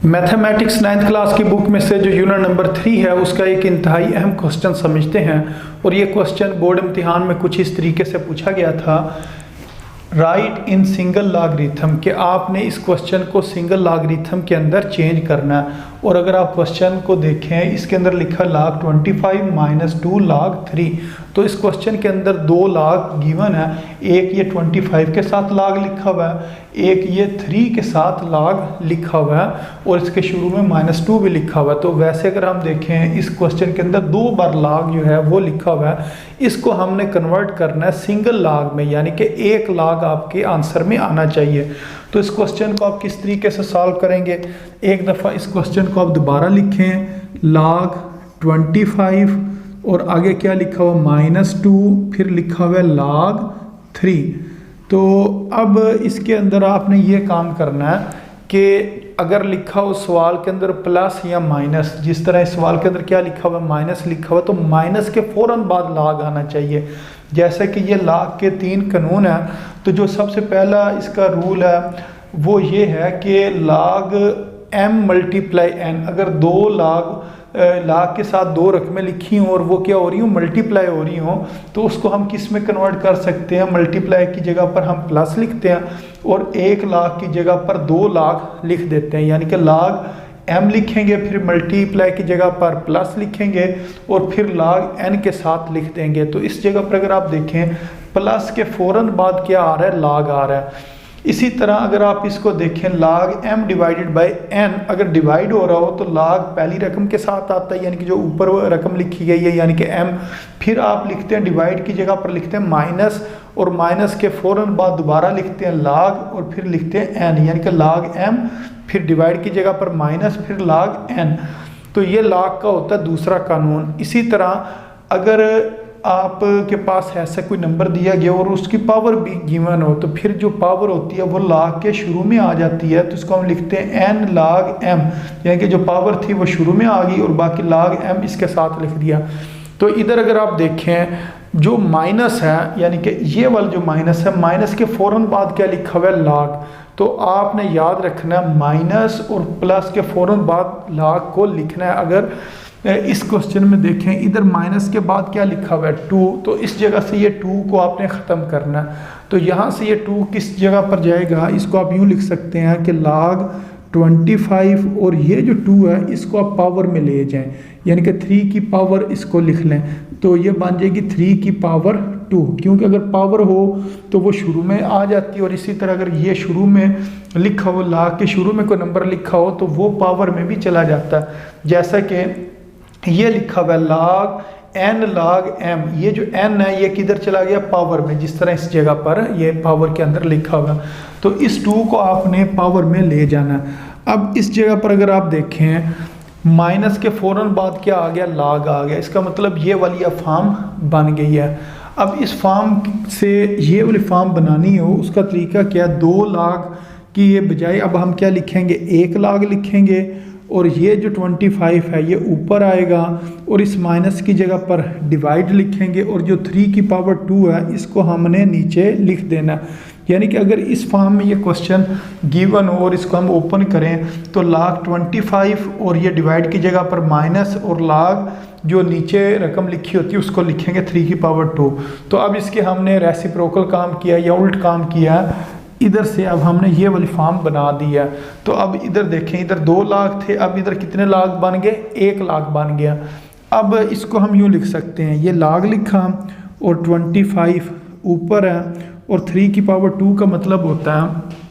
Mathematics 9th class की book में से जो यूनिट नंबर 3 है उसका एक इंतहाई अहम क्वेश्चन समझते हैं। और ये क्वेश्चन बोर्ड इम्तिहान में कुछ इस तरीके से पूछा गया था, राइट इन सिंगल लॉगरिथम, कि आपने इस क्वेश्चन को सिंगल लॉगरिथम के अंदर चेंज करना है। और अगर आप क्वेश्चन को देखें, इसके अंदर लिखा log 25 माइनस 2 log 3, तो इस क्वेश्चन के अंदर दो log गिवन है। एक ये 25 के साथ log लिखा हुआ है, एक ये 3 के साथ log लिखा हुआ है, और इसके शुरू में -2 भी लिखा हुआ है। तो वैसे अगर हम देखें, इस क्वेश्चन के अंदर 2 बार log जो है वो लिखा हुआ है। इसको हमने कन्वर्ट करना है सिंगल log में, यानी कि एक log आपके आंसर में आना चाहिए। तो इस क्वेश्चन को आप किस तरीके से सॉल्व करेंगे, एक दफ़ा इस क्वेश्चन को आप दोबारा लिखें, log 25 और आगे क्या लिखा हुआ -2, फिर लिखा हुआ log 3। तो अब इसके अंदर आपने ये काम करना है कि अगर लिखा हो सवाल के अंदर प्लस या माइनस, जिस तरह इस सवाल के अंदर क्या लिखा हुआ माइनस लिखा हुआ, तो माइनस के फ़ौरन बाद log आना चाहिए। जैसे कि ये log के 3 कानून है, तो जो सबसे पहला इसका रूल है वो ये है कि log m मल्टीप्लाई n, अगर दो log के साथ दो रकमें लिखी हों और वो क्या हो रही हो, मल्टीप्लाई हो रही हों, तो उसको हम किस में कन्वर्ट कर सकते हैं, मल्टीप्लाई की जगह पर हम प्लस लिखते हैं और एक log की जगह पर 2 log लिख देते हैं। यानी कि log m लिखेंगे, फिर मल्टीप्लाई की जगह पर प्लस लिखेंगे और फिर log n के साथ लिख देंगे। तो इस जगह पर अगर आप देखें, प्लस के फ़ौरन बाद क्या आ रहा है, log आ रहा है। इसी तरह अगर आप इसको देखें, log m divided by n, अगर डिवाइड हो रहा हो तो log पहली रकम के साथ आता है, यानी कि जो ऊपर रकम लिखी गई है यानी कि m, फिर आप लिखते हैं डिवाइड की जगह पर लिखते हैं माइनस, और माइनस के फ़ौरन बाद दोबारा लिखते हैं log और फिर लिखते हैं n, यानी कि log m, फिर डिवाइड की जगह पर माइनस, फिर log n। तो ये log का होता है दूसरा कानून। इसी तरह अगर आपके पास ऐसा कोई नंबर दिया गया और उसकी पावर भी गिवन हो, तो फिर जो पावर होती है वो log के शुरू में आ जाती है, तो इसको हम लिखते हैं n log m, यानी कि जो पावर थी वो शुरू में आ गई और बाकी log m इसके साथ लिख दिया। तो इधर अगर आप देखें, जो माइनस है, यानी कि ये वाला जो माइनस है, माइनस के फ़ौरन बाद क्या लिखा हुआ है, log। तो आपने याद रखना है माइनस और प्लस के फ़ौरन बाद log को लिखना है। अगर इस क्वेश्चन में देखें, इधर माइनस के बाद क्या लिखा हुआ है 2, तो इस जगह से ये 2 को आपने ख़त्म करना है। तो यहाँ से ये 2 किस जगह पर जाएगा, इसको आप यूँ लिख सकते हैं कि log 25 और ये जो 2 है इसको आप पावर में ले जाएं, यानी कि 3 की पावर इसको लिख लें, तो ये बन जाएगी 3 की पावर 2, क्योंकि अगर पावर हो तो वो शुरू में आ जाती है। और इसी तरह अगर ये शुरू में लिखा हो, log के शुरू में कोई नंबर लिखा हो तो वो पावर में भी चला जाता है। जैसा कि ये लिखा हुआ है log n log m, ये जो n है ये किधर चला गया, पावर में, जिस तरह इस जगह पर ये पावर के अंदर लिखा हुआ। तो इस 2 को आपने पावर में ले जाना। अब इस जगह पर अगर आप देखें, माइनस के फ़ौरन बाद क्या आ गया, log आ गया। इसका मतलब ये वाली फॉर्म बन गई है। अब इस फॉर्म से ये वाली फॉर्म बनानी हो, उसका तरीका क्या, 2 log की ये बजाय अब हम क्या लिखेंगे, 1 log लिखेंगे, और ये जो 25 है ये ऊपर आएगा और इस माइनस की जगह पर डिवाइड लिखेंगे, और जो 3 की पावर 2 है इसको हमने नीचे लिख देना। यानी कि अगर इस फॉर्म में ये क्वेश्चन गिवन हो और इसको हम ओपन करें, तो log 25 और ये डिवाइड की जगह पर माइनस, और log जो नीचे रकम लिखी होती है उसको लिखेंगे 3 की पावर 2। तो अब इसके हमने रेसिप्रोकल काम किया या उल्ट काम किया, इधर से अब हमने ये वाली फॉर्म बना दी है। तो अब इधर देखें, इधर 2 log थे, अब इधर कितने log बन गए, 1 log बन गया। अब इसको हम यूँ लिख सकते हैं, ये log लिखा और 25 ऊपर है और 3 की पावर 2 का मतलब होता है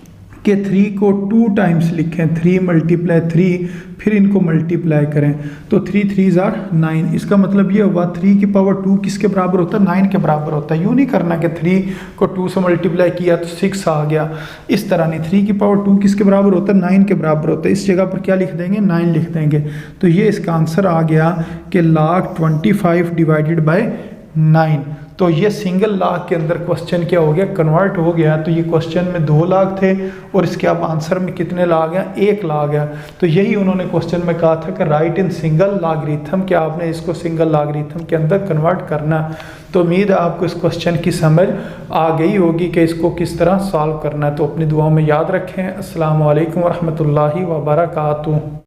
कि 3 को 2 टाइम्स लिखें, 3 मल्टीप्लाई 3, फिर इनको मल्टीप्लाई करें, तो 3 3s are 9। इसका मतलब ये हुआ 3 की पावर 2 किसके बराबर होता है, 9 के बराबर होता है। यूँ नहीं करना कि 3 को 2 से मल्टीप्लाई किया तो 6 आ गया, इस तरह नहीं। 3 की पावर 2 किसके बराबर होता है, 9 के बराबर होता है। इस जगह पर क्या लिख देंगे, 9 लिख देंगे। तो ये इसका आंसर आ गया कि log 25 डिवाइडेड बाय 9। तो ये सिंगल लाख के अंदर क्वेश्चन क्या हो गया, कन्वर्ट हो गया। तो ये क्वेश्चन में 2 लाख थे और इसके अब आंसर में कितने लाख हैं, 1 लाख है। तो यही उन्होंने क्वेश्चन में कहा था कि राइट इन सिंगल लॉगरिथम, कि आपने इसको सिंगल लॉगरिथम के अंदर कन्वर्ट करना। तो उम्मीद है आपको इस क्वेश्चन की समझ आ गई होगी कि इसको किस तरह सॉल्व करना है। तो अपनी दुआओं में याद रखें। अस्सलाम वालेकुम रहमतुल्लाहि व बरकातुहू।